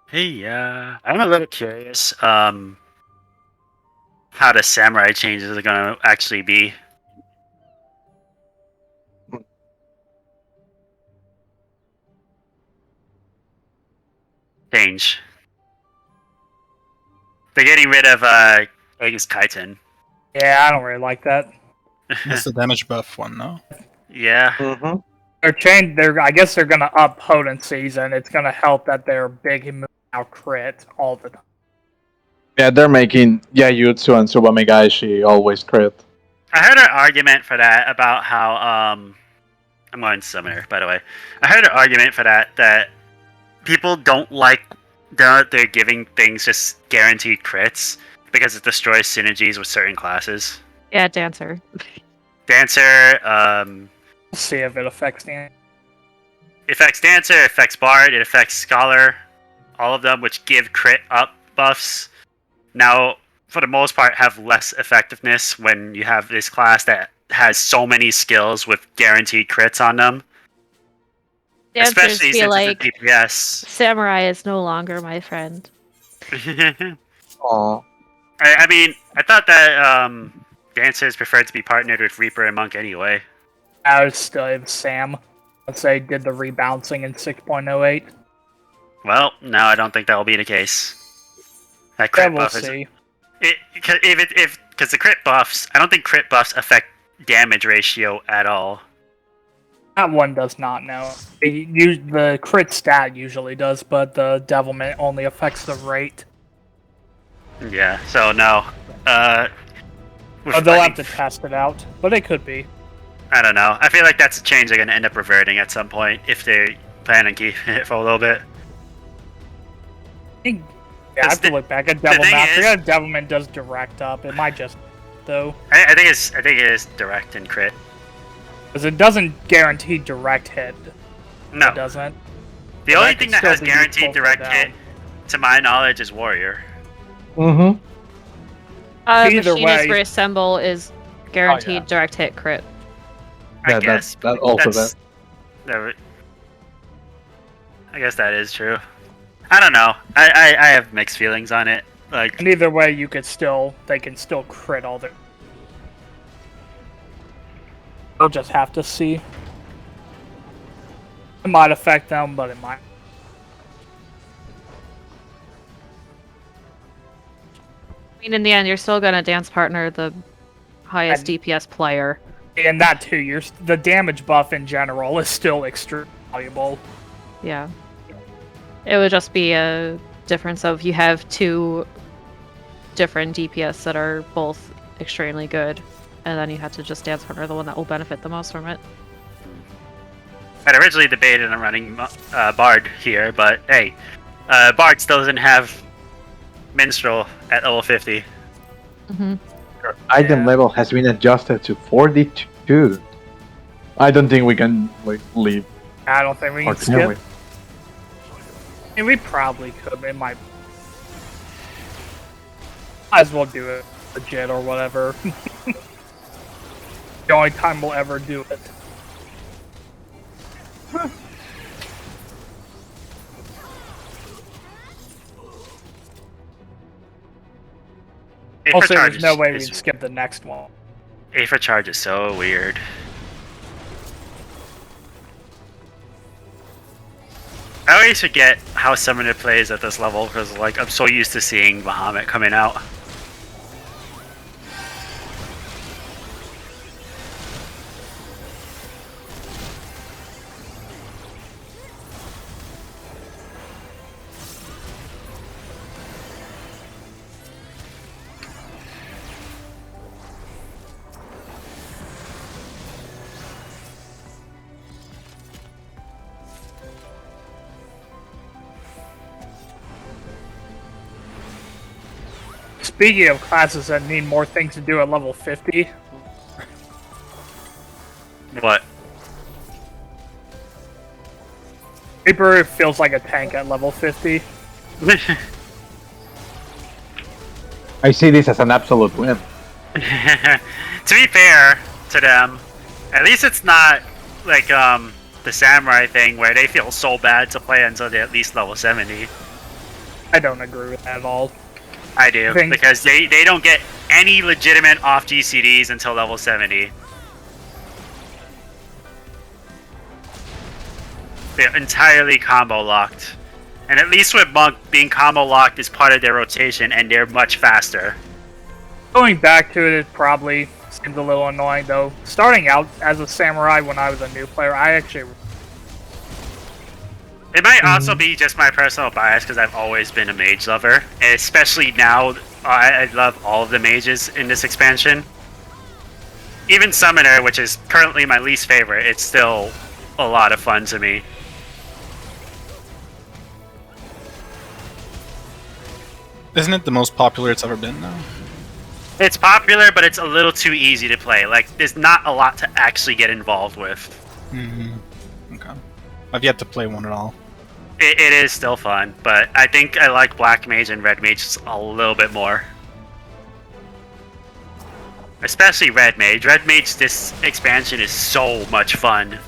Hey, I'm a little curious, how the samurai changes are gonna actually be. Change. They're getting rid of, Aegis Titan. Yeah, I don't really like that. That's the damage buff one, no? Yeah. Mm-hmm. I guess they're gonna up potencies, and it's gonna help that they're big and now crit all the time. Yeah, they're making Yayutsu and Subamegaishi always crit. I heard an argument for that about how, I'm going Summoner, by the way. I heard an argument for that people don't like that they're giving things just guaranteed crits because it destroys synergies with certain classes. Yeah, Dancer. Dancer, We'll see if it affects the. affects Dancer, affects Bard, it affects Scholar, all of them, which give crit up buffs. Now, for the most part, have less effectiveness when you have this class that has so many skills with guaranteed crits on them. Dancers Especially feel since like it's a DPS. Samurai is no longer my friend. Aw. I mean, I thought that Dancers preferred to be partnered with Reaper and Monk anyway. I would still have Sam. Let's say did the rebouncing in 6.08. Well, no, I don't think that will be the case. That Yeah, crit we'll buff is see. because the crit buffs, I don't think crit buffs affect damage ratio at all. That one does not know. The crit stat usually does, but the devilment only affects the rate. Yeah, so no. They'll have to test it out, but it could be. I don't know. I feel like that's a change they're going to end up reverting at some point if they plan on keeping it for a little bit. Yeah, I have to look back at Devilment. I forget if Devilment does direct up. It might just, though. I think it is direct and crit. Because it doesn't guarantee direct hit. No. It doesn't. The only thing that has guaranteed direct hit, to my knowledge, is Warrior. Mm-hmm. Either Machinist way- Reassemble is guaranteed direct hit crit. I guess. That also That's- I guess that is true. I don't know. I have mixed feelings on it. Like, And either way, they can still crit all their. We'll just have to see. It might affect them, but it might. I mean, in the end, you're still gonna dance partner the highest DPS player. And that too, the damage buff in general is still extremely valuable. Yeah. It would just be a difference of you have two different DPS that are both extremely good, and then you have to just dance partner the one that will benefit the most from it. I'd originally debated on running Bard here, but hey, Bard still doesn't have Minstrel at level 50. Your item level has been adjusted to 42. I don't think we can leave. I don't think we Or can can we? skip. I mean, we probably could. It might as well do it legit or whatever. The only time we'll ever do it. A for Also, charge there's no is- way we is- can skip the next one. A for charge is so weird. I always forget how Summoner plays at this level because, like, I'm so used to seeing Bahamut coming out. Speaking of classes that need more things to do at level 50, What? Reaper feels like a tank at level 50. I see this as an absolute win. To be fair to them, at least it's not like the samurai thing where they feel so bad to play until they're at least level 70. I don't agree with that at all. I do, Things- because they don't get any legitimate off GCDs until level 70. They're entirely combo locked. And at least with Monk, being combo locked is part of their rotation, and they're much faster. Going back to it probably seems a little annoying, though. Starting out as a samurai when I was a new player, I actually... It might also be just my personal bias, because I've always been a mage lover. And especially now, I love all of the mages in this expansion. Even Summoner, which is currently my least favorite, it's still a lot of fun to me. Isn't it the most popular it's ever been now? It's popular, but it's a little too easy to play. Like, there's not a lot to actually get involved with. Okay. I've yet to play one at all. It is still fun, but I think I like Black Mage and Red Mage just a little bit more. Especially Red Mage. Red Mage, this expansion is so much fun.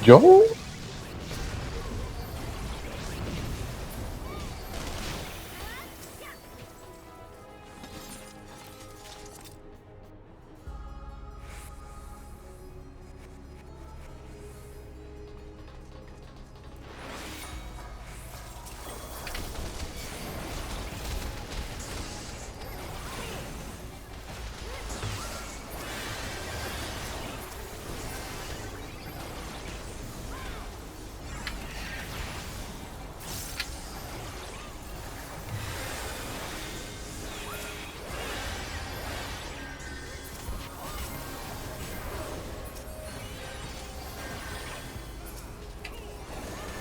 Joe?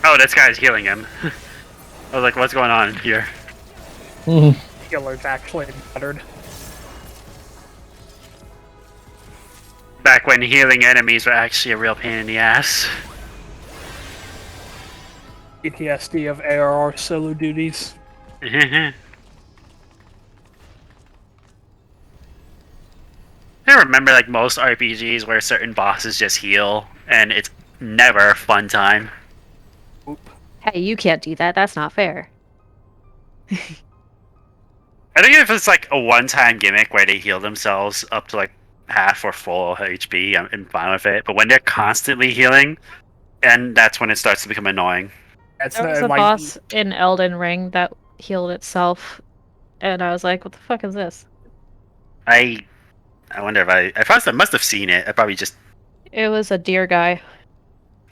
Oh, this guy's healing him. I was like, what's going on here? Healer's actually mattered. Back when healing enemies were actually a real pain in the ass. PTSD of ARR solo duties. I remember like most RPGs where certain bosses just heal, and it's never a fun time. Hey, you can't do that. That's not fair. I think if it's like a one-time gimmick where they heal themselves up to like half or full HP, I'm fine with it. But when they're constantly healing, and that's when it starts to become annoying. That's There was a boss in Elden Ring that healed itself, and I was like, what the fuck is this? I wonder if I must have seen it. I probably just... It was a deer guy.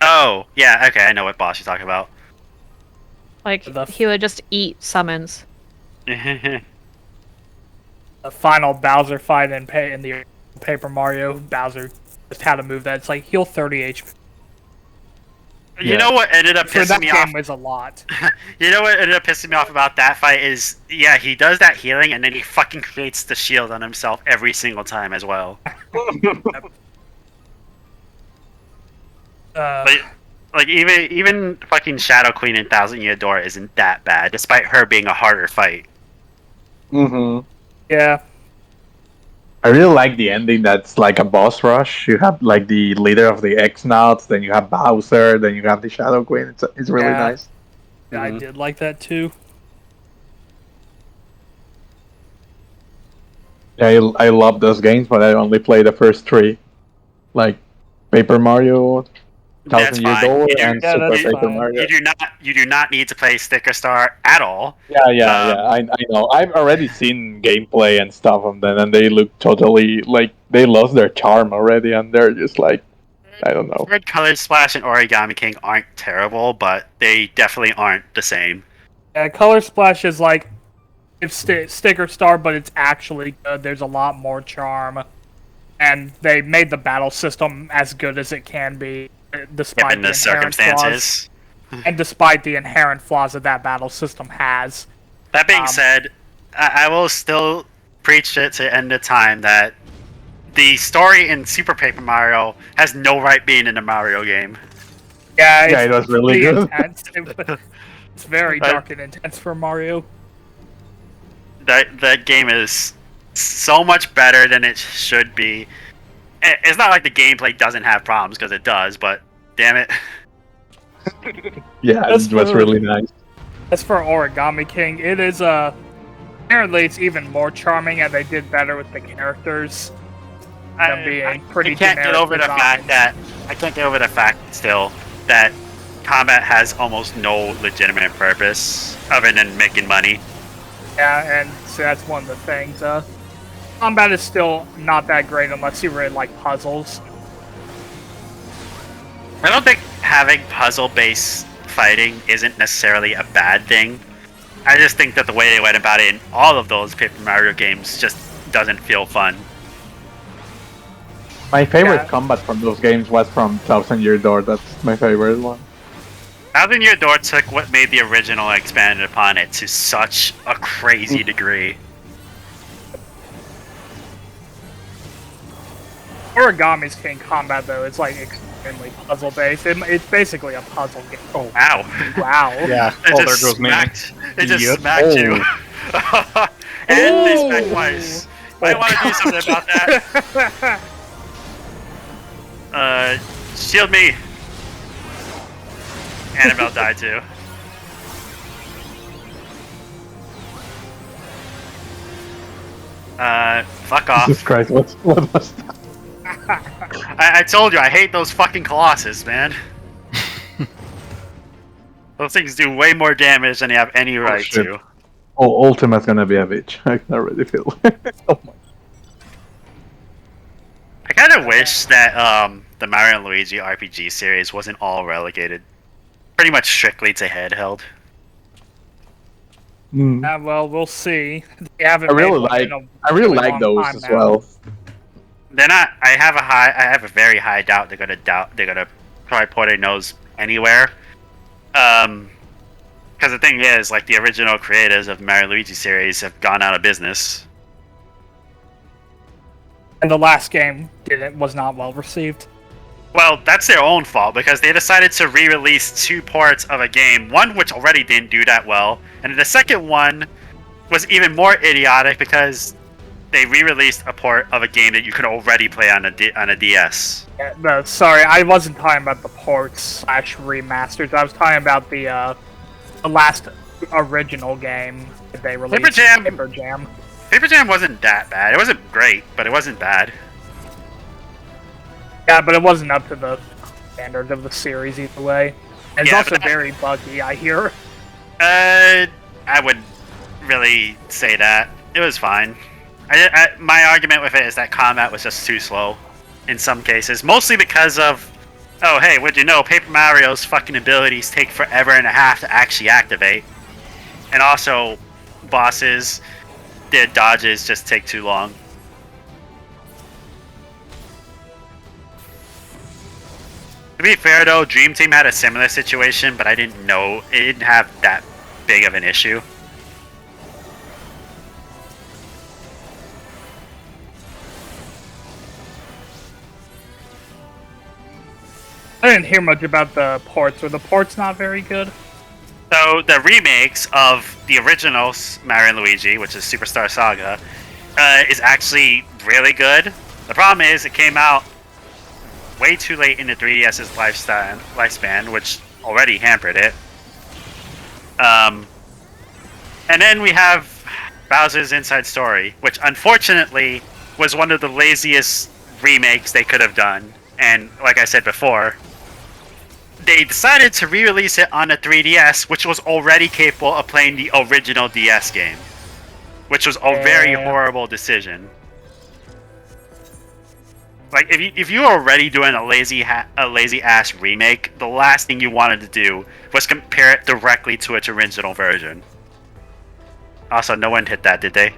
Oh, yeah, okay, I know what boss you're talking about. Like, he would just eat summons. The final Bowser fight in the Paper Mario, Bowser just had a move that's like heal 30 HP. You know what ended up For pissing that me game off? was a lot. You know what ended up pissing me off about that fight is, yeah, he does that healing, and then he fucking creates the shield on himself every single time as well. Like even fucking Shadow Queen in Thousand Year Door isn't that bad, despite her being a harder fight. Yeah. I really like the ending that's like a boss rush. You have like the leader of the X-Nauts, then you have Bowser, then you have the Shadow Queen. It's really Yeah. nice. Yeah, I did like that too. Yeah, I love those games, but I only play the first three. Like Paper Mario, That's Thousand Year fine. Door, You do- and Yeah, Super that's Paper fine. Mario. You do not need to play Sticker Star at all. Yeah. I know. I've already seen gameplay and stuff of them, and they look totally like they lost their charm already, and they're just like, I don't know. Red Color Splash and Origami King aren't terrible, but they definitely aren't the same. Yeah, Color Splash is like it's Sticker Star, but it's actually good. There's a lot more charm, and they made the battle system as good as it can be, despite Given the inherent circumstances. flaws, and despite the inherent flaws that that battle system has. That being said, I will still preach it to end the time that the story in Super Paper Mario has no right being in a Mario game. Yeah, Yeah, it was really pretty good. intense. It's very dark and intense for Mario. That game is so much better than it should be. It's not like the gameplay doesn't have problems, because it does, but damn it. Yeah, That's it was for- really nice. As for Origami King, it is apparently it's even more charming, and they did better with the characters. Them being pretty I can't get generic over the fact designs. that I can't get over the fact still that combat has almost no legitimate purpose other than making money. Yeah, and so that's one of the things. Combat is still not that great unless you really like puzzles. I don't think having puzzle-based fighting isn't necessarily a bad thing. I just think that the way they went about it in all of those Paper Mario games just doesn't feel fun. My favorite Yeah. combat from those games was from Thousand Year Door. That's my favorite one. Thousand Year Door took what made the original and expanded upon it to such a crazy degree. Origami's King combat though, it's like extremely puzzle based. It's basically a puzzle game. Oh Ow. wow! Yeah. It Oh, there just goes me. smacked. It just Yep. smacked you. And they Oh. smacked twice. Might want to do something about that. Shield me. Annabelle died too. Fuck off. Jesus Christ, what was that? I told you, I hate those fucking Colossus, man. Those things do way more damage than they have any right shit. to. Oh, Ultima's gonna be a bitch. I can already feel it. Oh my. I kind of wish that the Mario and Luigi RPG series wasn't all relegated pretty much strictly to handheld. Mm. Well, we'll see. They haven't I really made one like. in a I really like long those time as now. well. They're not. I have a very high doubt they're gonna probably put their nose anywhere. Because the thing is, like, the original creators of Mario and Luigi series have gone out of business. And the last game was not well received. Well, that's their own fault because they decided to re-release two parts of a game, one which already didn't do that well, and the second one was even more idiotic because they re-released a port of a game that you could already play on a DS. Yeah, no, sorry, I wasn't talking about the ports / remasters. I was talking about the last original game that they released. Paper Jam. Paper Jam wasn't that bad. It wasn't great, but it wasn't bad. Yeah, but it wasn't up to the standards of the series either way. And it's Yeah, also but that- very buggy, I hear. I wouldn't really say that. It was fine. My argument with it is that combat was just too slow in some cases. Mostly because of, oh hey, would you know, Paper Mario's fucking abilities take forever and a half to actually activate. And also, bosses, their dodges just take too long. To be fair though, Dream Team had a similar situation, but I didn't know it didn't have that big of an issue. I didn't hear much about the ports. Were the ports not very good? So the remakes of the original Mario and Luigi, which is Superstar Saga, is actually really good. The problem is it came out way too late in the 3DS's lifespan, which already hampered it. And then we have Bowser's Inside Story, which unfortunately was one of the laziest remakes they could have done. And like I said before, they decided to re-release it on a 3DS, which was already capable of playing the original DS game, which was a very horrible decision. Like, if you were already doing a lazy ass remake, the last thing you wanted to do was compare it directly to its original version. Also, no one hit that, did they?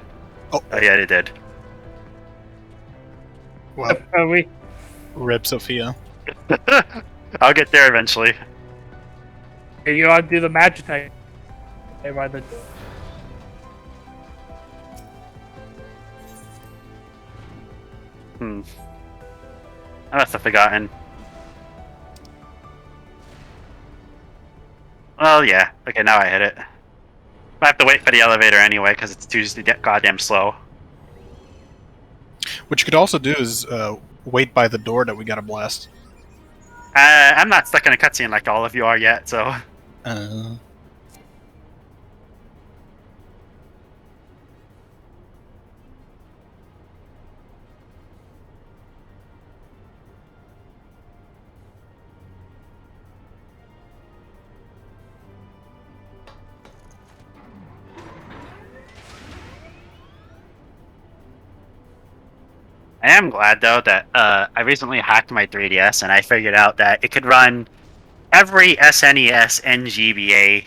Oh, Oh yeah, they did. well, We rip Sophia. I'll get there eventually. you ought to do the magic attack. By the I must have forgotten. Well, yeah. Okay, now I hit it. I have to wait for the elevator anyway, because it's too goddamn slow. What you could also do is wait by the door that we gotta blast. I'm not stuck in a cutscene like all of you are yet, so. Uh, I am glad though that I recently hacked my 3DS and I figured out that it could run every SNES NGBA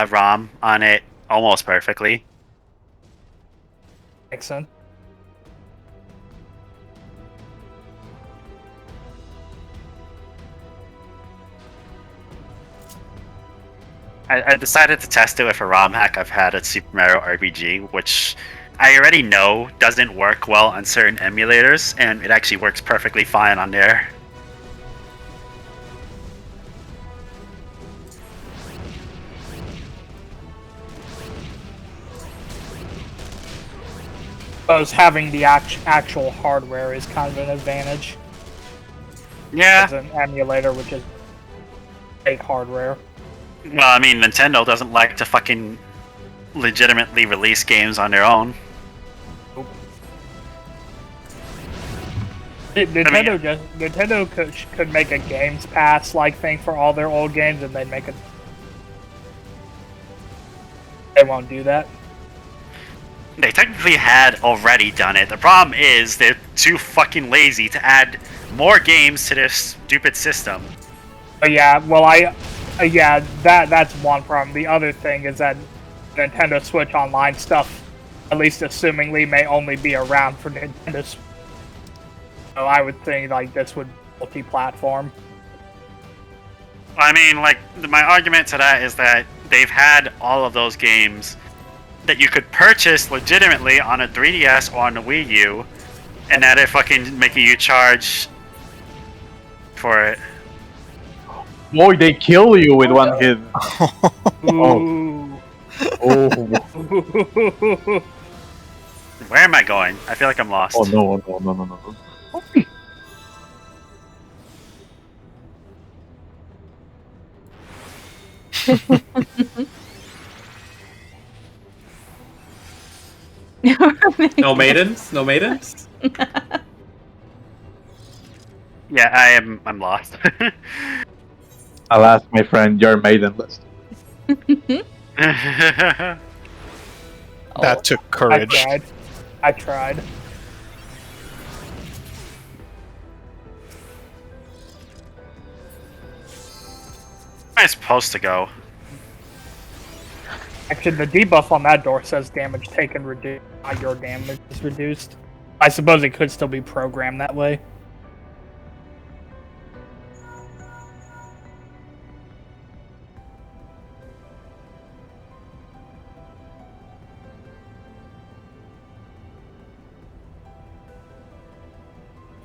ROM on it almost perfectly. Makes sense. I decided to test it with a ROM hack I've had at Super Mario RPG, which I already know doesn't work well on certain emulators, and it actually works perfectly fine on there. Suppose having the actual hardware is kind of an advantage. Yeah. As an emulator, which is fake hardware. Well, I mean, Nintendo doesn't like to fucking legitimately release games on their own. Nintendo could make a Games Pass like thing for all their old games, and they'd make it. They won't do that. They technically had already done it. The problem is they're too fucking lazy to add more games to their stupid system. Yeah, well, that's one problem. The other thing is that Nintendo Switch Online stuff, at least assumingly, may only be around for Nintendo Switch. So I would think like this would be multi-platform. I mean, like, my argument to that is that they've had all of those games that you could purchase legitimately on a 3DS or on a Wii U, and now they're fucking making you charge for it. Boy, they kill you with one hit. Ooh. Oh, Where am I going? I feel like I'm lost. oh no. No maidens? No maidens? Yeah, I'm lost. Alas, my friend, you're maidenless. That took courage. I tried. Where am I supposed to go? Actually, the debuff on that door says damage taken reduced, not your damage is reduced. I suppose it could still be programmed that way.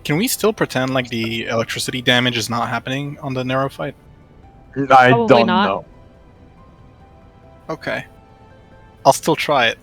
Can we still pretend like the electricity damage is not happening on the Nero fight? I Probably don't not. know. Okay. I'll still try it.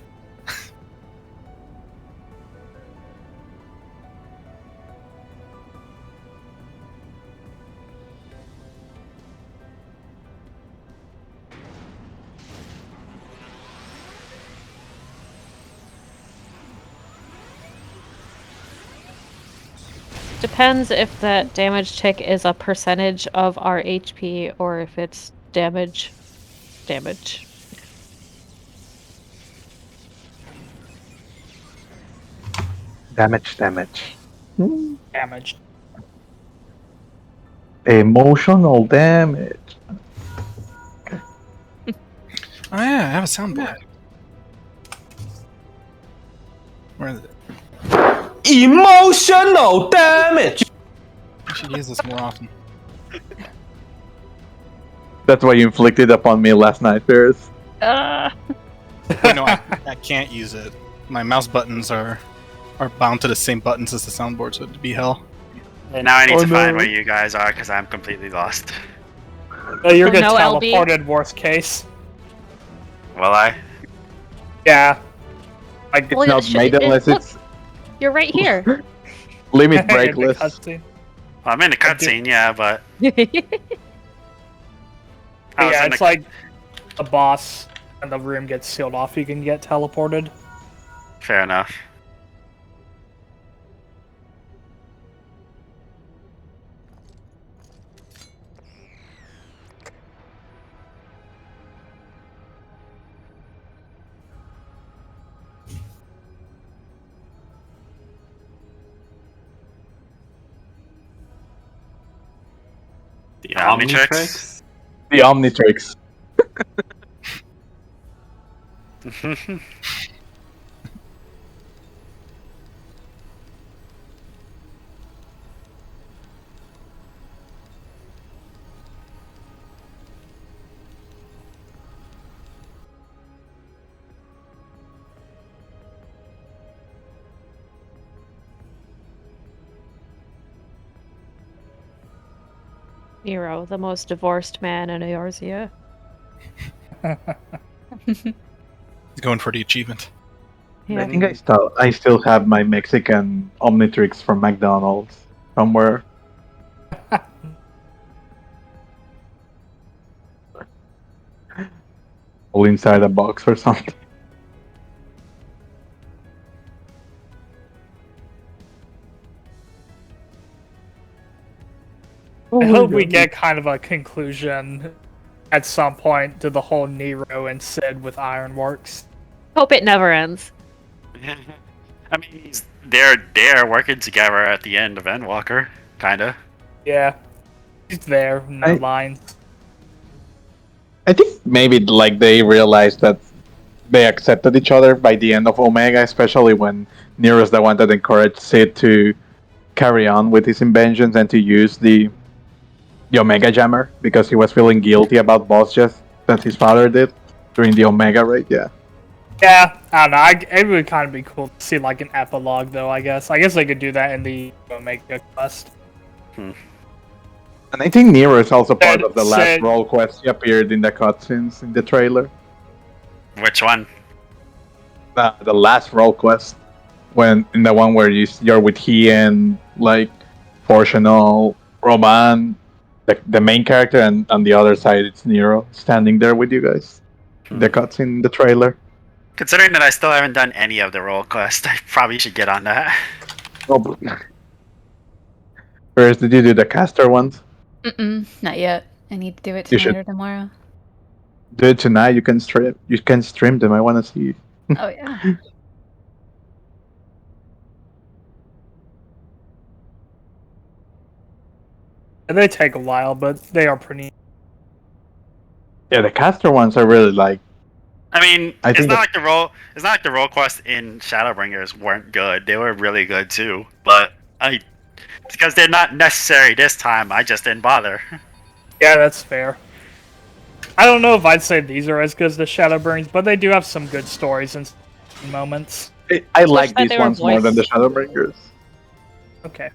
Depends if that damage tick is a percentage of our HP or if it's damage. Damage. Damage. Emotional damage. Oh yeah, I have a soundboard. Where is it? Emotional damage! I should use this more often. That's why you inflicted upon me last night, Ferris. Wait, no, I can't use it. My mouse buttons are bound to the same buttons as the soundboard, so it'd be hell. And now I need Oh, to find no. where you guys are because I'm completely lost. You're So gonna no LB? teleported, worst case. Will I? Yeah. Like, Well, Not should- maidenless, look, it's... You're right here. Limit break In the list. cutscene. Well, I'm in the I did- cutscene, yeah, but I was Yeah, in it's the- like a boss and the room gets sealed off, you can get teleported. Fair enough. The Omnitrix? The Omnitrix. Nero, the most divorced man in Eorzea. He's going for the achievement. Yeah. I think I still have my Mexican Omnitrix from McDonald's somewhere. All inside a box or something. I hope we get kind of a conclusion at some point to the whole Nero and Sid with Ironworks. Hope it never ends. I mean, they're working together at the end of Endwalker, kinda. Yeah. He's there, no lines. I think maybe like they realized that they accepted each other by the end of Omega, especially when Nero's the one that encouraged Sid to carry on with his inventions and to use the Omega Jammer because he was feeling guilty about boss just that his father did during the Omega raid. Yeah. Yeah, I don't know. It would kind of be cool to see like an epilogue, though. I guess they could do that in the Omega quest. And I think Nero is also part of the last Sid. role quest. He appeared in the cutscenes in the trailer. Which one? The last role quest, when in the one where you're with he and like Fortunal, Roman, the main character, and on the other side it's Nero standing there with you guys. The cutscene in the trailer. Considering that I still haven't done any of the role quest, I probably should get on that. Oh, Whereas did you do the caster ones? Not yet. I need to do it You tonight should. or tomorrow. Do it tonight. You can stream. You can stream them. I want to see. Oh yeah. And they take a while, but they are pretty. Yeah, the caster ones are really like. I mean, I it's think not like the role quests in Shadowbringers weren't good. They were really good too. But because they're not necessary this time, I just didn't bother. Yeah, that's fair. I don't know if I'd say these are as good as the Shadowbringers, but they do have some good stories and moments. I like that these they were ones more than the voiced. Shadowbringers. Okay.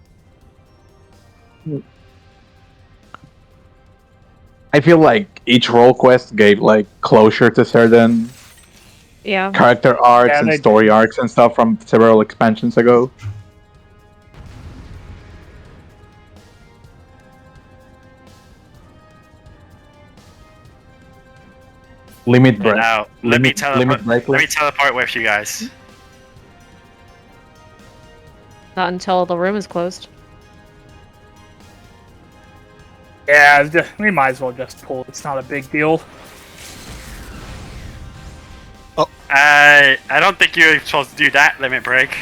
I feel like each role quest gave like closure to certain Yeah. character arcs Yeah, and they story arcs and stuff from several expansions ago. Limit break. Now, let me limit break let me list. teleport with you guys. Not until the room is closed. Yeah, we might as well just pull. It's not a big deal. I don't think you're supposed to do that limit break.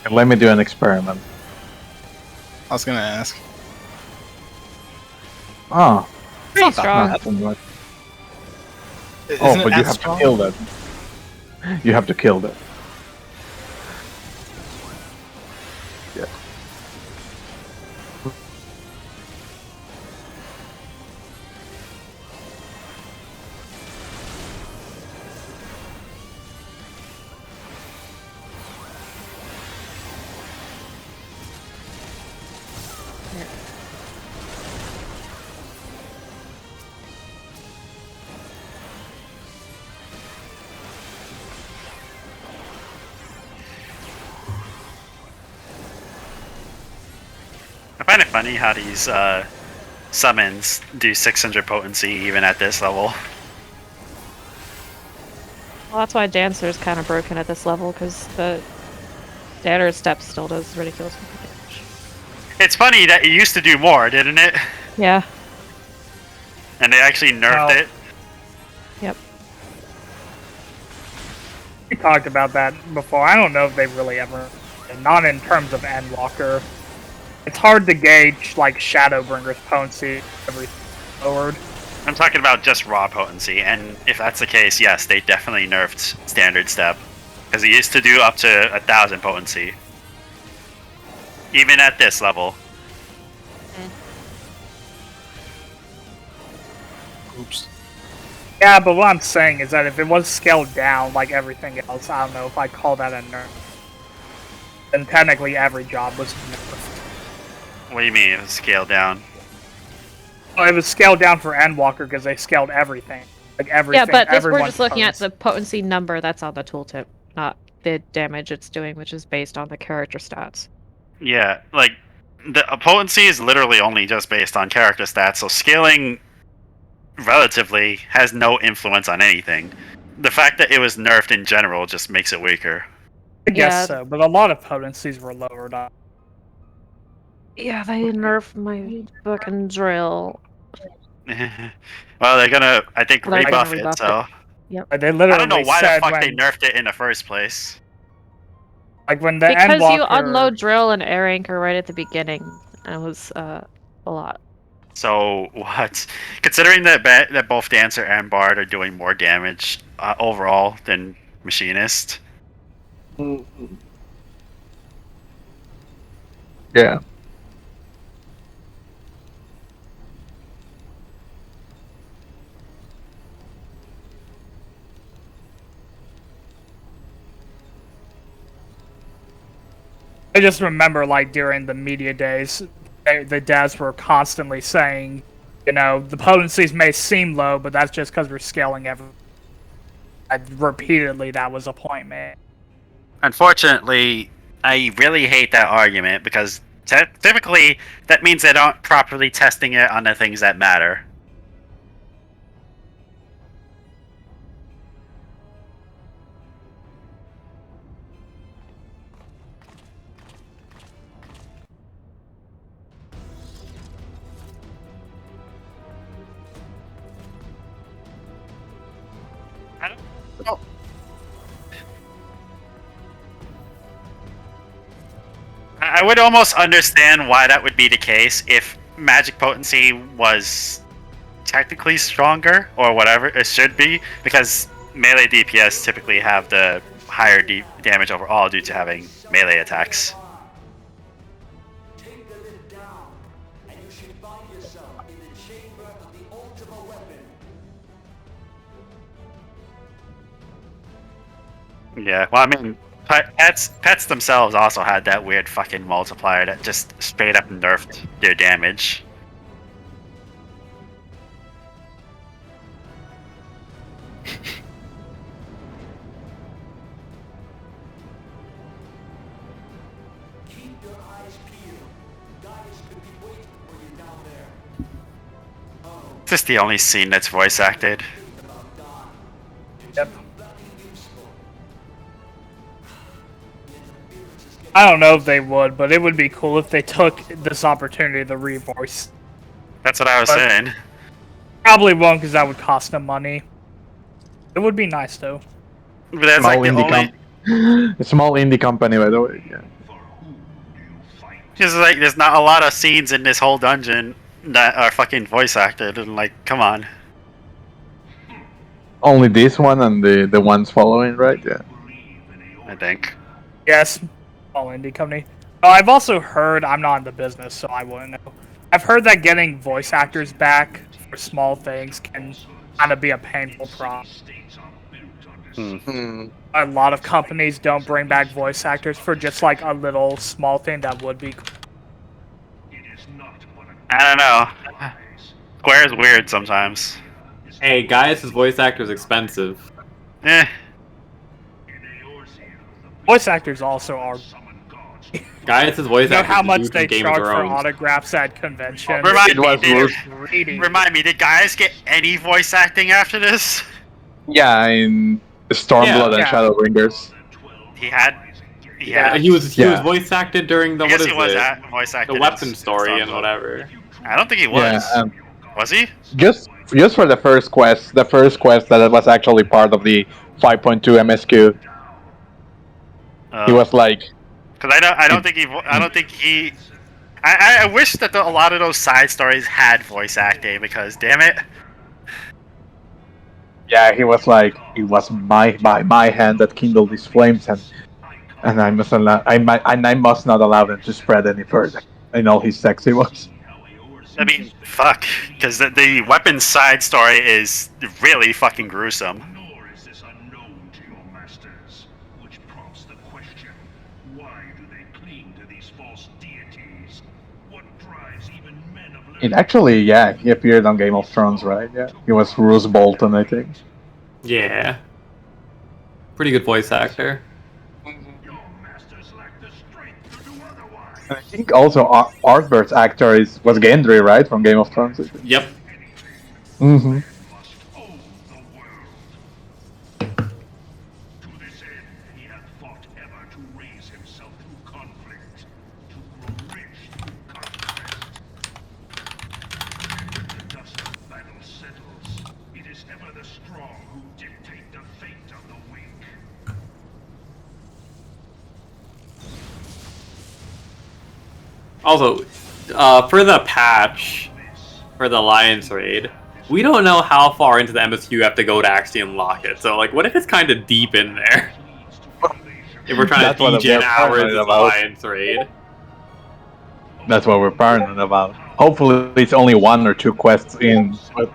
Let me do an experiment. I was gonna ask. Oh, Pretty strong. nothing much. Isn't Oh, it but you as have strong? to kill them. You have to kill them. Yeah. find it funny how these summons do 600 potency even at this level. Well, that's why Dancer's kind of broken at this level, because the standard step still does ridiculous damage. It's funny that it used to do more, didn't it? Yeah. And they actually nerfed it. Yep. We talked about that before. I don't know if they really ever, not in terms of Endwalker. It's hard to gauge like Shadowbringer's potency every forward. I'm talking about just raw potency, and if that's the case, yes, they definitely nerfed standard step. Because it used to do up to 1,000 potency. Even at this level. Oops. Yeah, but what I'm saying is that if it was scaled down like everything else, I don't know if I'd call that a nerf. Then technically every job was nerfed. What do you mean it was scaled down? Well, it was scaled down for Endwalker because they scaled everything. Like everything. Yeah, but we're everyone's just looking at potency. the potency number that's on the tooltip, not the damage it's doing, which is based on the character stats. Yeah, like, the potency is literally only just based on character stats, so scaling relatively has no influence on anything. The fact that it was nerfed in general just makes it weaker. I guess Yeah. so, but a lot of potencies were lowered up. Yeah, they nerfed my fucking drill. Well, they're gonna, I think, They're gonna rebuff rebuff it, so... Like, they I literally don't know why the said fuck when, they nerfed it in the first place. like when the Because Endwalker, you unload drill and air anchor right at the beginning. And it was a lot. So, what? Considering that both Dancer and Bard are doing more damage overall than Machinist... Yeah. I just remember, like, during the media days, the devs were constantly saying, you know, the potencies may seem low, but that's just because we're scaling everything. Repeatedly, that was a point made. Unfortunately, I really hate that argument because typically that means they aren't properly testing it on the things that matter. I don't know. I would almost understand why that would be the case if magic potency was technically stronger or whatever it should be, because melee DPS typically have the higher damage overall due to having melee attacks. Take the lid down, and you should find yourself in the chamber of the ultimate weapon. Yeah, well, I mean, pets themselves also had that weird fucking multiplier that just straight up nerfed their damage. Keep your eyes peeled. Goddess could be waiting for you down there. Is this the only scene that's voice acted? Yep. I don't know if they would, but it would be cool if they took this opportunity to revoice. That's what I was But- saying. Probably won't, because that would cost them money. It would be nice, though. But that's Small like the indie only... a small indie company, by the way. Yeah. Just like, there's not a lot of scenes in this whole dungeon that are fucking voice acted, and like, come on. Only this one and the ones following, right? Yeah. I think. Yes, small indie company. Oh, I've also heard, I'm not in the business, so I wouldn't know. I've heard that getting voice actors back for small things can kind of be a painful process. A lot of companies don't bring back voice actors for just like a little small thing that would be cool. I don't know. Square's weird sometimes. Hey, Gaius' voice actor is expensive. Eh. Voice actors also are Gaius' voice You know actor how is the much dude from they Game of charge for Thrones. autographs at conventions? Remind It me, was did, Greedy. remind me, did guys get any voice acting after this? Yeah, in Stormblood and Yeah. Shadowbringers. He had. Yeah. He was Yeah. voice acted during the I guess what he is was it? voice acted. The in weapon story and Stormblood. whatever. I don't think he was. Yeah, Was he? just for the first quest that was actually part of the 5.2 MSQ, he was like, Because I don't think he. I don't think he. I wish that a lot of those side stories had voice acting because, damn it. yeah, he was like, it was my hand that kindled these flames, and I must not allow them to spread any further. And all his sexy was. I mean, fuck. Because the weapons side story is really fucking gruesome. Nor is this unknown to your masters, which prompts the question, why do they cling to these false deities? What drives even men of It actually, yeah, he appeared on Game of Thrones, right? Yeah, he was Roose Bolton, I think. Yeah. Pretty good voice actor. your masters lack the strength to do otherwise? And I think also Arthur's actor was Gendry, right, from Game of Thrones. Yep. Mm-hmm. Must own the world. To this end, he hath fought ever to raise himself through conflict, to grow rich through conquest. When the dust of battle settles, it is ever the strong who dictate the fate of the weak. Also, for the patch, for the Alliance raid, we don't know how far into the MSQ you have to go to actually unlock it. So, like, what if it's kind of deep in there? If we're trying That's to what degen we're hours paranoid of the about. Alliance raid. That's what we're paranoid about. Hopefully, it's only 1 or 2 quests in. But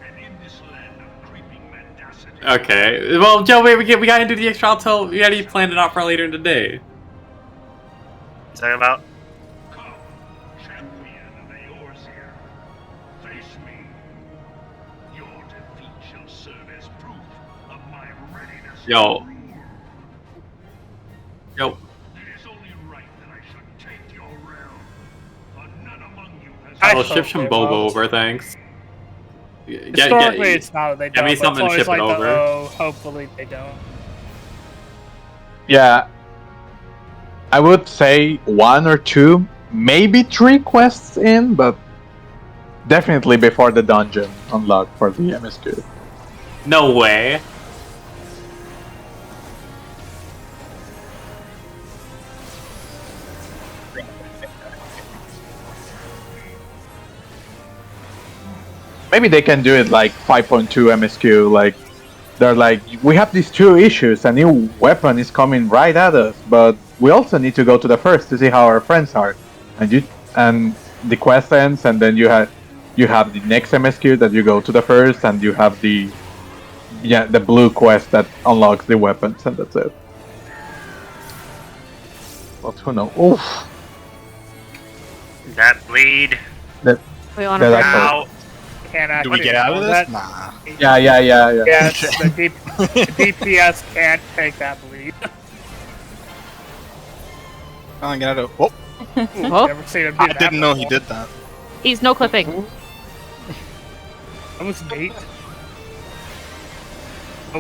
And in this land of creeping mendacity, Okay. Well, Joe, wait, we gotta do the extra until we gotta plan it out for later in the day. Talking about. come, champion of Eorzea, face me. Your defeat shall serve as proof of my readiness to Yo. rule. Yo. It is only right that I should take your realm, but none among you has I I'll hope ship some they Bobo won't. over, thanks. Historically, it's not that they Get don't. me But it's something to always ship it like over. hopefully they don't. yeah, I would say 1 or 2, maybe 3 quests in, but definitely before the dungeon unlock for the MSQ. No way. Maybe they can do it like 5.2 MSQ, like they're like, we have these 2 issues, a new weapon is coming right at us, but we also need to go to the first to see how our friends are. And the quest ends, and then you have the next MSQ that you go to the first, and you have the blue quest that unlocks the weapons, and that's it. But who knows? Oof. That bleed. We want to That bring actually- Out. Can't Do we actually get out of do this? that. Nah. Yeah. Yes, the DPS can't take that bleed. I get out of. Oh, Oh, Never seen him do I that didn't know he before. did that. he's no clipping. That was neat.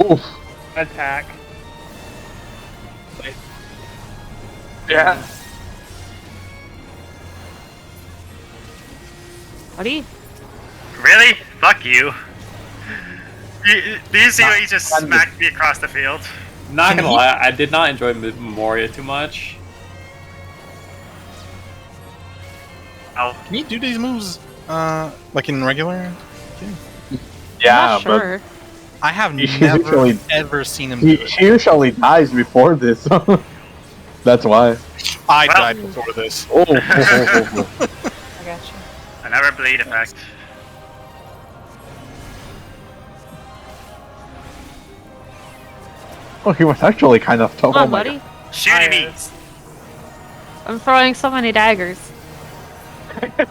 Oof. Attack. Yeah. Buddy? Really? Fuck you. Do you see what he just smacked me across the field? Not gonna lie, I did not enjoy Memoria too much. Oh, Can he do these moves, like in regular? Yeah, I'm not sure. I have He never usually- ever seen him do but it. he usually dies before this, so that's why. I Well- died before this. Oh. I got you. another bleed effect. Oh, he was actually kind of tough. Come on, Oh my buddy. Shooting me. I'm throwing so many daggers. God.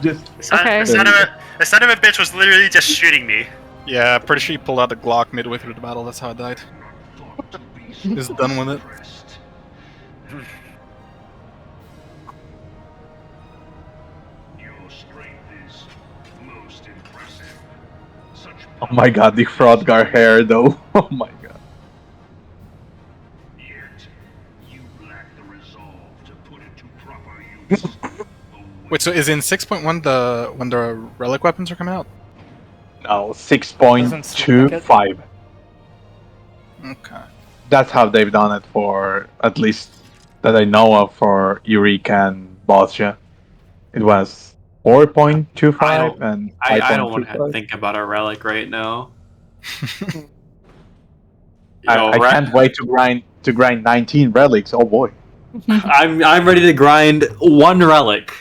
Just Okay. The son of a bitch was literally just shooting me. Yeah, pretty sure he pulled out the Glock midway through the battle. That's how I died. Just done with it. Oh my god, the Hrothgar hair though. Oh my god. Yet, you lack the resolve to put it to proper use. Wait, so is in 6.1 the when the relic weapons are coming out? No, Doesn't seem like it. 6.25. Okay. That's how they've done it for, at least that I know of, for Eureka and Bosnia. It was 4.25 and I don't want to 5.25. think about a relic right now. I can't wait to grind 19 relics. Oh boy. I'm ready to grind one relic.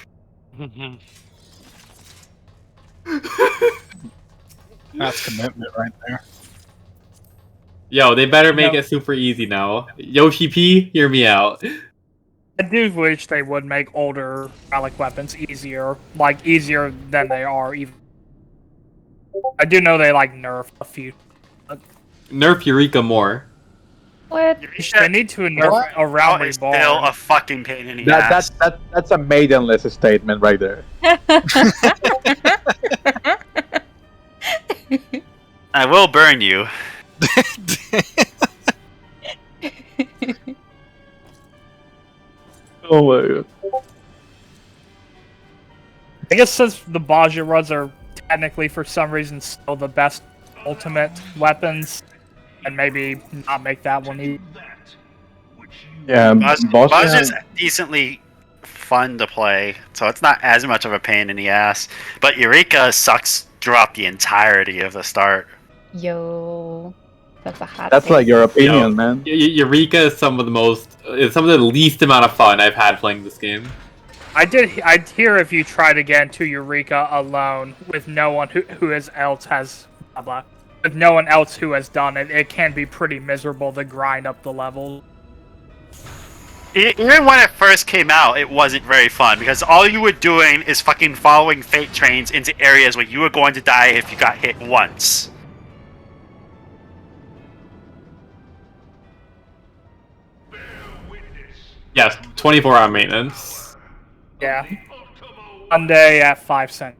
That's commitment right there. Yo, they better make No. it super easy now. Yoshi P, hear me out. I do wish they would make older relic weapons easier, like easier than they are. Even I do know they like nerf a few. Nerf Eureka more. What? They need to nerf a Realm Now it's still Reborn. a fucking pain in the ass. That's a maidenless statement right there. I will burn you. Oh my god. I guess since the Baja runs are technically, for some reason, still the best ultimate weapons, and maybe not make that one easy. That which you Yeah, Buzz Bosnia. is decently fun to play, so it's not as much of a pain in the ass. But Eureka sucks throughout the entirety of the start. Yo. That's a hot That's take. like your opinion, Yo. man. Eureka is some of the least amount of fun I've had playing this game. I'd hear if you tried again to Eureka alone with no one who else has blah blah. With no one else who has done it, it can be pretty miserable to grind up the levels. Even when it first came out, it wasn't very fun because all you were doing is fucking following fate trains into areas where you were going to die if you got hit once. bear witness. Yes, 24-hour maintenance. Yeah, Ultimo Monday at 5 cents.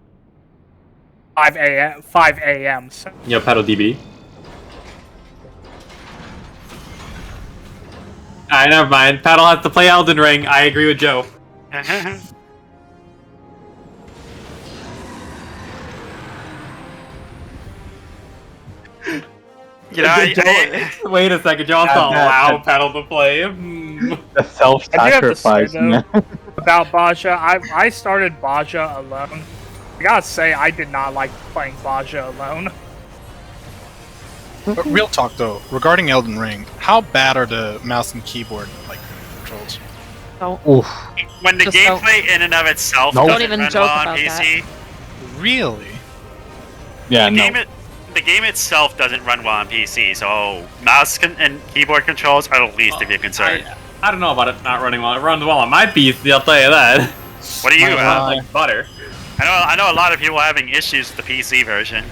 5 a.m. So Yo, pedal DB. Alright, never mind. Paddle has to play Elden Ring. I agree with Joe. You know, Wait a second, John's not allow Paddle to play. Hmm. The self-sacrifice, though, man. about Baja, I started Baja alone. I gotta say, I did not like playing Baja alone. But real talk though, regarding Elden Ring, how bad are the mouse and keyboard like controls? Oof. when the Just don't- gameplay in and of itself Nope. doesn't Don't even run joke well on about PC, Really? Yeah, the, no. the game itself doesn't run well on PC, so mouse and keyboard controls are the least of your concern. I don't know about it not running well. It runs well on my PC, I'll tell you that. What do you My have? God. Like butter. I know a lot of people having issues with the PC version.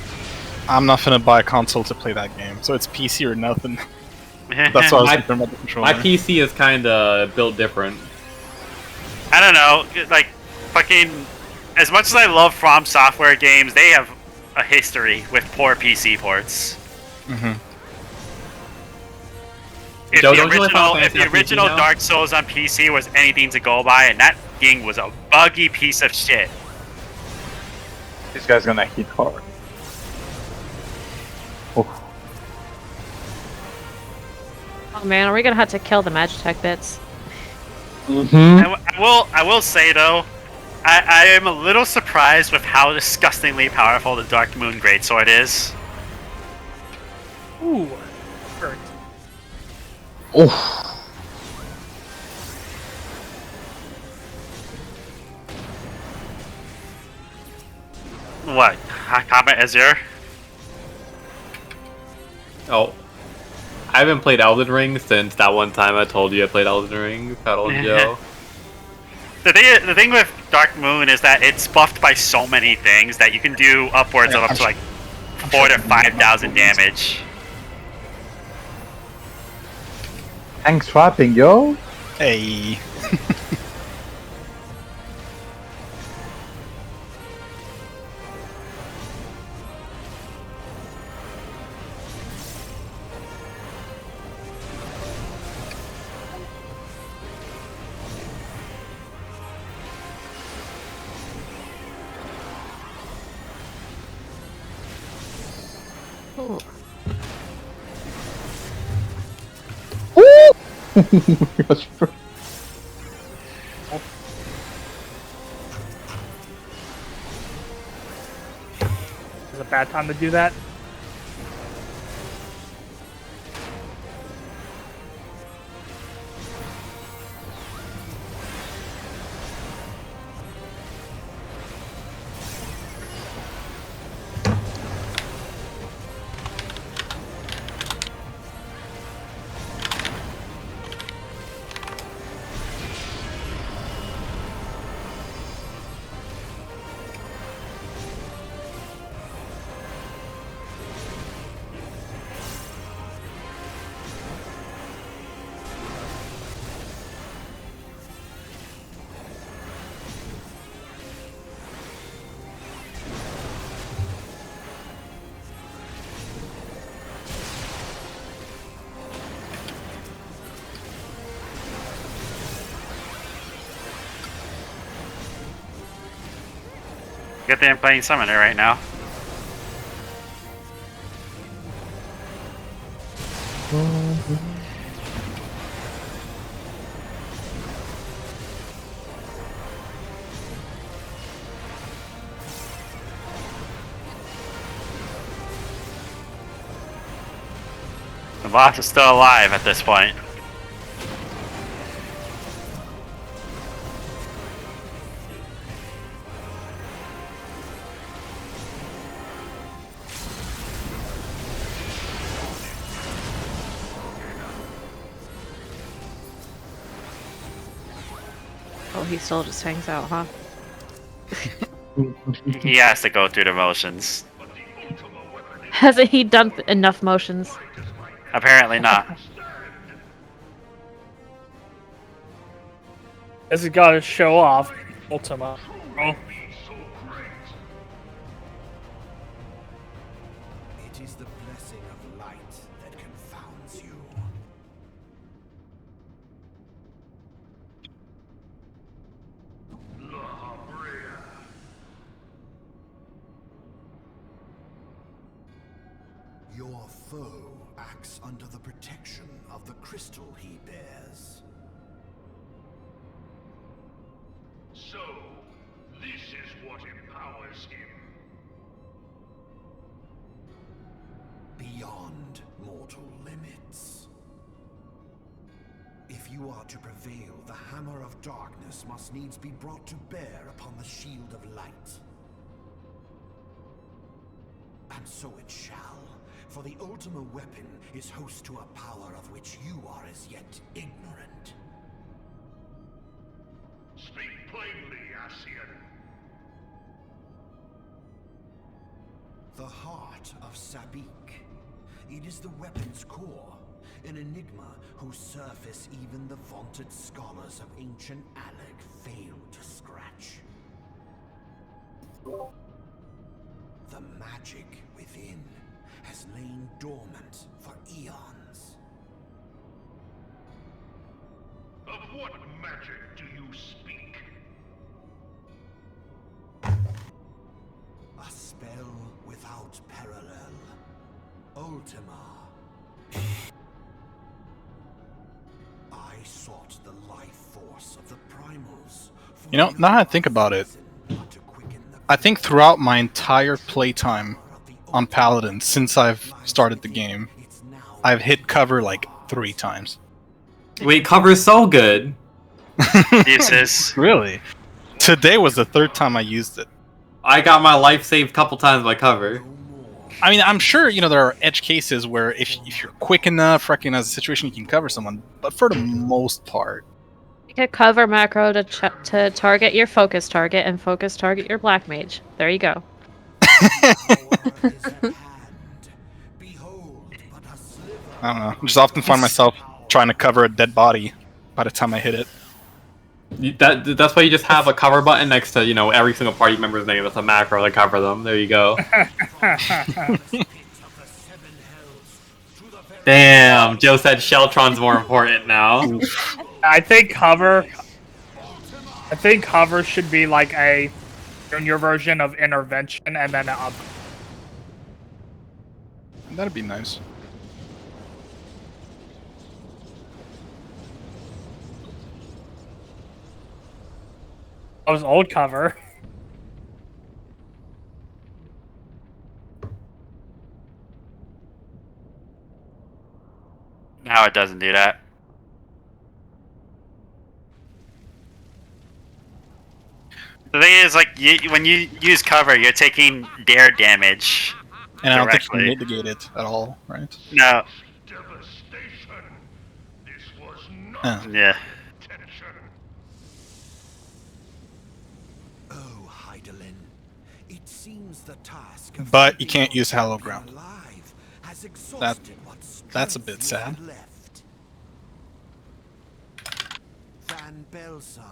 I'm not gonna buy a console to play that game, so it's PC or nothing. That's what I was My- thinking about the controller. My PC is kind of built different. I don't know, like, fucking, as much as I love From Software games, they have a history with poor PC ports. Mhm. If Joe, the don't you like Final original, if Fantasy the on PC original now? Dark Souls on PC was anything to go by, and that thing was a buggy piece of shit. This guy's gonna hit hard. Oof. Oh man, are we gonna have to kill the Magitech bits? Mm-hmm. I will say though, I am a little surprised with how disgustingly powerful the Dark Moon Greatsword is. Ooh, hurt. Oof. What? Combat Azure? Oh. I haven't played Elden Ring since that one time I told you I played Elden Ring, Paddle and Joe. The thing with Dark Moon is that it's buffed by so many things that you can do upwards of up to like 4,000 to 5,000 damage. Tank swapping, yo. Hey. Is it a bad time to do that? Good thing I'm playing Summoner right now. The boss is still alive at this point. Oh, he still just hangs out, huh? He has to go through the motions. Hasn't he done enough motions? Apparently not. Has he got to show off Ultima? Oh. It is the blessing of light that confounds you. Your foe acts under the protection of the crystal he bears. So, this is what empowers him. Beyond mortal limits. If you are to prevail, the hammer of darkness must needs be brought to bear upon the shield of light. And so it shall, for the Ultima weapon is host to a power of which you are as yet ignorant. Speak plainly, Ascian. The heart of Sabik. It is the weapon's core, an enigma whose surface even the vaunted scholars of ancient Alec failed to scratch. The magic within has lain dormant for eons. Of what magic do you speak? A spell without parallel. Ultima. I sought the life force of the primals. You know, now that I think about it, I think throughout my entire playtime on Paladin, since I've started the game, I've hit cover like 3 times. Wait, cover's so good. Uses. Really? Today was the 3rd time I used it. I got my life saved a couple times by cover. I mean, I'm sure, you know, there are edge cases where if you're quick enough, recognize the situation, you can cover someone, but for the most part... You can cover macro to target your focus target and focus target your black mage. There you go. I don't know. I just often find myself trying to cover a dead body by the time I hit it. That's why you just have a cover button next to, you know, every single party member's name. That's a macro to cover them. There you go. Damn, Joe said Sheltron's more important now. I think cover should be like a junior version of intervention and then up. That'd be nice. That was old cover. Now it doesn't do that. The thing is, like, when you use cover, you're taking their damage. And I don't think you Directly. mitigate it at all, right? No. Devastation. This was Uh. not Yeah. intention. Oh, Heidelin, it seems the task of But you keeping can't use your Hallowed children Ground. alive has exhausted what That's a strength bit you sad. have left. Van Belsar,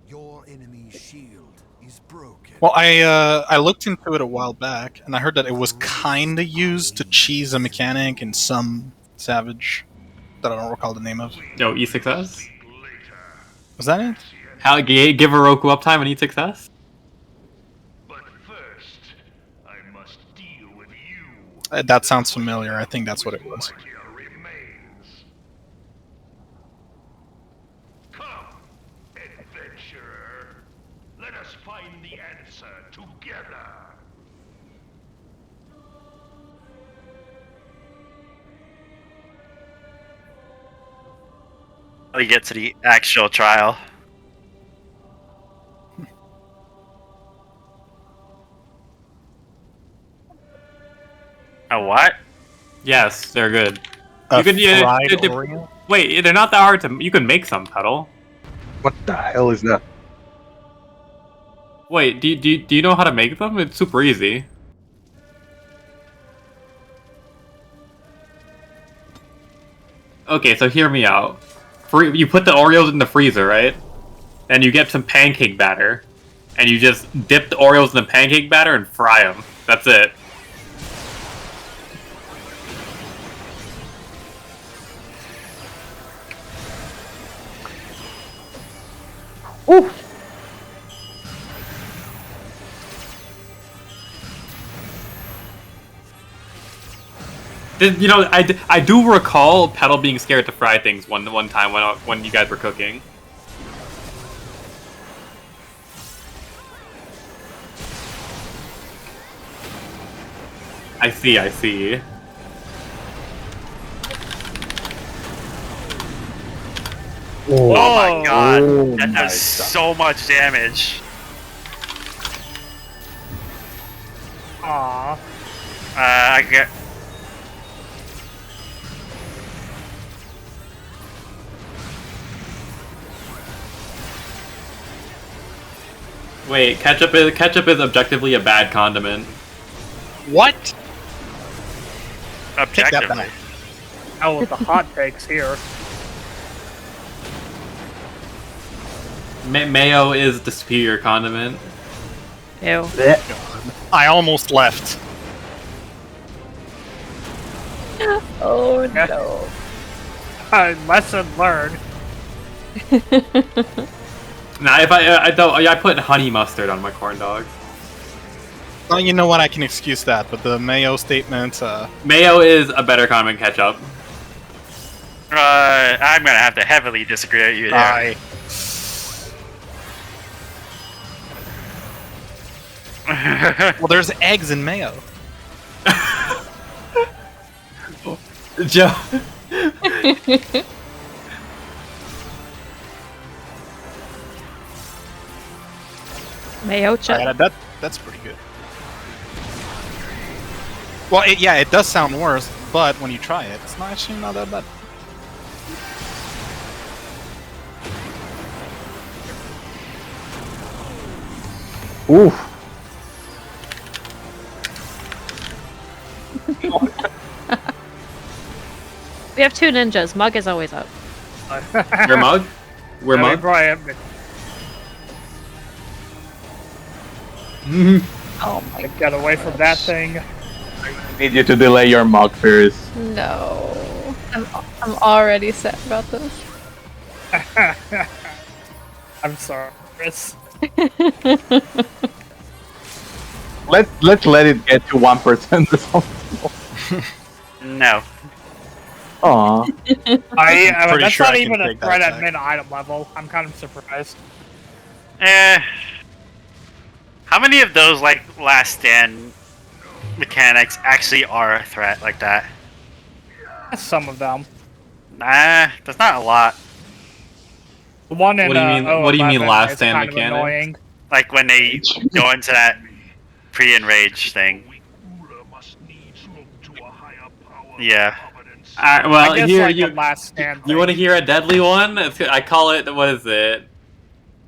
your enemy's shield is broken. Well, I looked into it a while back, and I heard that it was kinda used to cheese a mechanic in some Savage that I don't recall the name of. Yo, E6S? Was that it? How give a Roku uptime and E6S? But first, I must deal with you. That sounds familiar. I think that's what it was. What here remains. Come, adventurer. Let us find the answer together. We get to the actual trial. A what? Yes, they're good. A You could- yeah, fried it- it- Oreo? Wait, they're not that hard to. You can make some, Petal. What the hell is that? Wait, do you know how to make them? It's super easy. Okay, so hear me out. You put the Oreos in the freezer, right? And you get some pancake batter. And you just dip the Oreos in the pancake batter and fry them. That's it. You know, I do recall Petal being scared to fry things one time when you guys were cooking. I see. Oh my god. Oh That my does so much damage. Aww. I get. Wait, ketchup is objectively a bad condiment. What? Take that Objectively. back. Hell with the hot takes here. Mayo is the superior condiment. Ew. I almost left. Oh Yeah. no. Lesson learned. Nah, if I put honey mustard on my corn dogs. Well, you know what? I can excuse that, but the mayo statement, Mayo is a better condiment than ketchup. I'm gonna have to heavily disagree with you there. well, there's eggs in mayo. Joe. Mayo chip. That's pretty good. Well, it does sound worse, but when you try it, it's not actually not that bad. Oof. We have two ninjas. Mug is always up. Your mug? We're I mean, mug? Brian, Oh my get away from that thing. Need you to delay your mug first. no. I'm already sad about this. I'm sorry, Chris. Let's let it get to 1% or something. No. Aw. Pretty That's sure not I can even a take that threat at attack. mid-item level. I'm kind of surprised. How many of those like last stand mechanics actually are a threat like that? Some of them. Nah, that's not a lot. The one in What do you mean- what do you mean 011 last is stand kind of mechanics? annoying. Like when they go into that pre-enrage thing. Ruler must needs look to a higher power. Yeah. Providence. Alright, well, I guess here like you the last stand you want to thing. hear a deadly one? I call it, what is it?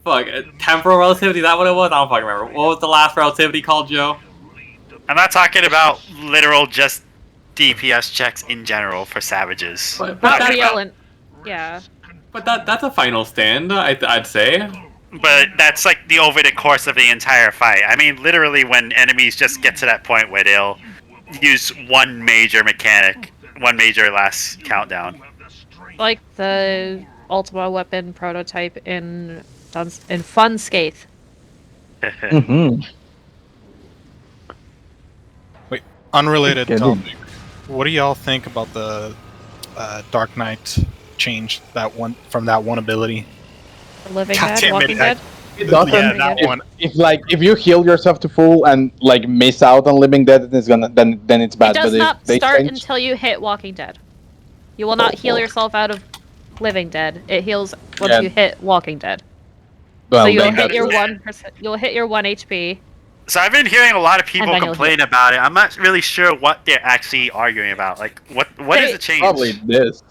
Fuck, temporal relativity, is that what it was? I don't fucking remember. What was the last relativity called, Joe? I'm not talking about literal just DPS checks in general for savages. But Not that- real and yeah. But that's a final stand, I'd say. But that's like over the course of the entire fight. I mean, literally when enemies just get to that point where they'll use one major mechanic, one major last countdown. Like the Ultima weapon prototype in Funscape. Mm-hmm. Wait, unrelated Get topic. What do y'all think about the Dark Knight change that one from that one ability? The Living God Dead, damn it, Walking Dead. It doesn't. Yeah, that one. If you heal yourself to full and like miss out on Living Dead, then it's gonna then it's bad. It does but not if they start change, until you hit Walking Dead. You will not heal yourself out of Living Dead. It heals once Yeah. you hit Walking Dead. well, So you'll then hit that's- your 1%. You'll hit your 1 HP. So I've been hearing a lot of people then you'll complain about it. I'm not really sure what they're actually arguing about. Like, what is They- the change? probably this.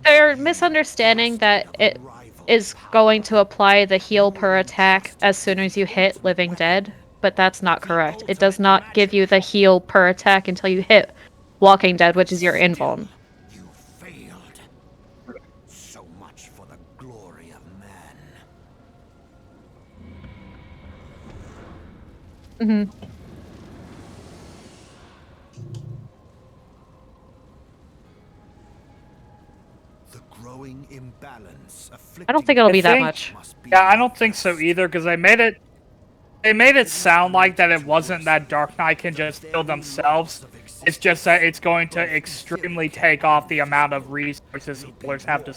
They're misunderstanding that it is going to apply the heal per attack as soon as you hit Living Dead, but that's not correct. It does not give you the heal per attack until you hit Walking Dead, which is your invuln. You failed. So much for the glory of man. The growing imbalance I don't think it'll be that think- much. Yeah, I don't think so either, because they made it sound like that it wasn't that Dark Knight can just heal themselves. It's just that it's going to extremely take off the amount of resources healers have to.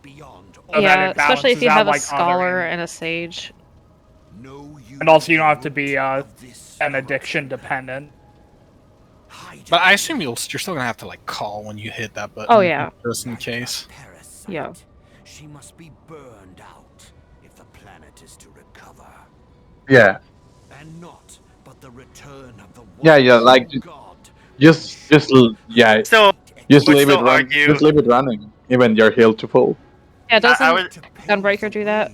beyond So that Yeah, it especially if balances you out, have a like, other scholar enemies. and a sage. And also, you don't have to be an addiction dependent. But I assume you're still gonna have to like call when you hit that button. Oh, yeah. Just in case. Yeah. She must be burned out if the planet is to recover. Yeah, And not but the return of the yeah, like God. yeah, Still, just would leave it still run. argue- Just leave it running, even you're healed to full. Yeah, doesn't I would- Gunbreaker do that?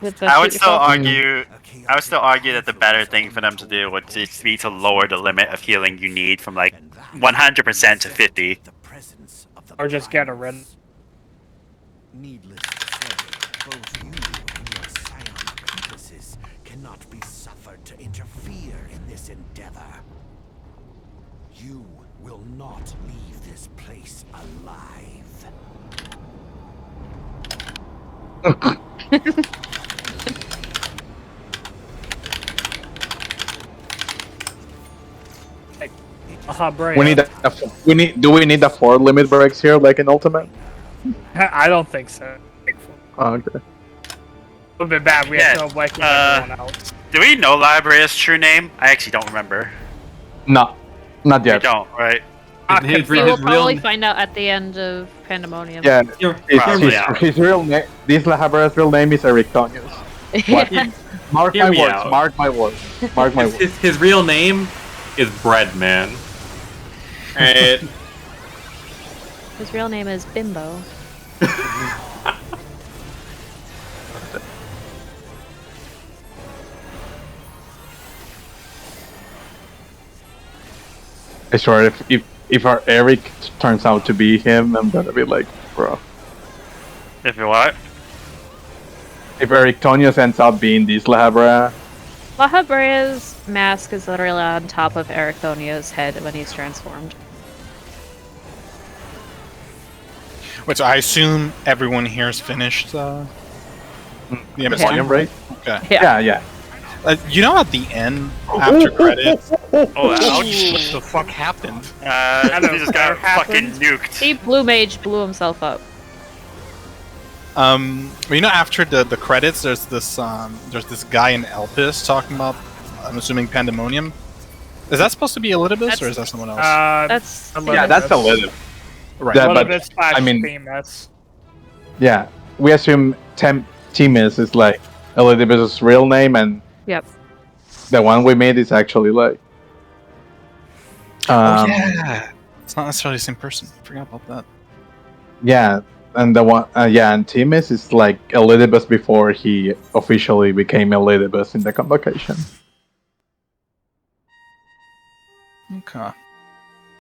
With the I would shoot still yourself? argue. I would still argue that the better thing for them to do would just be to lower the limit of healing you need from like 100% to 50. The presence of the Or just get a rid. Needless to say, both you and your psionic accomplices cannot be suffered to interfere in this endeavor. You will not leave this place alive. Brea. Do we need the 4 limit breaks here, like in Ultimate? I don't think so. Oh, okay. Would be bad. We Yeah, have to awaken everyone else. Do we know Library's true name? I actually don't remember. No, not We yet. don't, right? His We will real- probably find out at the end of Pandemonium. Yeah, Probably, yeah. his real name. This Lahabra's real name is Erictonius. Mark Hear my me words. out. Mark my words. Mark my words. His real name is Breadman. And His real name is Bimbo. I swear, if our Eric turns out to be him, I'm gonna be like, bro. If you what? If Erictonius ends up being this Lahabra, Lahabrea's mask is literally on top of Ericthonia's head when he's transformed. Wait, so I assume everyone here is finished the Volume break? Okay. Yeah. Yeah. You know, at the end, after credits, Oh, ouch. what the fuck happened? They just got fucking happened. nuked. The blue mage blew himself up. You know, after the credits, there's this guy in Elpis talking about, I'm assuming, Pandemonium. Is that supposed to be Elidibus, or is that someone else? That's Yeah, that's a little. Right. Yeah, But but I I mean- Themis. yeah, we assume Themis is like Elidibus' real name, and Yep. the one we made is actually like. Oh yeah, it's not necessarily the same person. I forgot about that. Yeah, and the one, and Themis is like Elidibus before he officially became Elidibus in the convocation. Okay.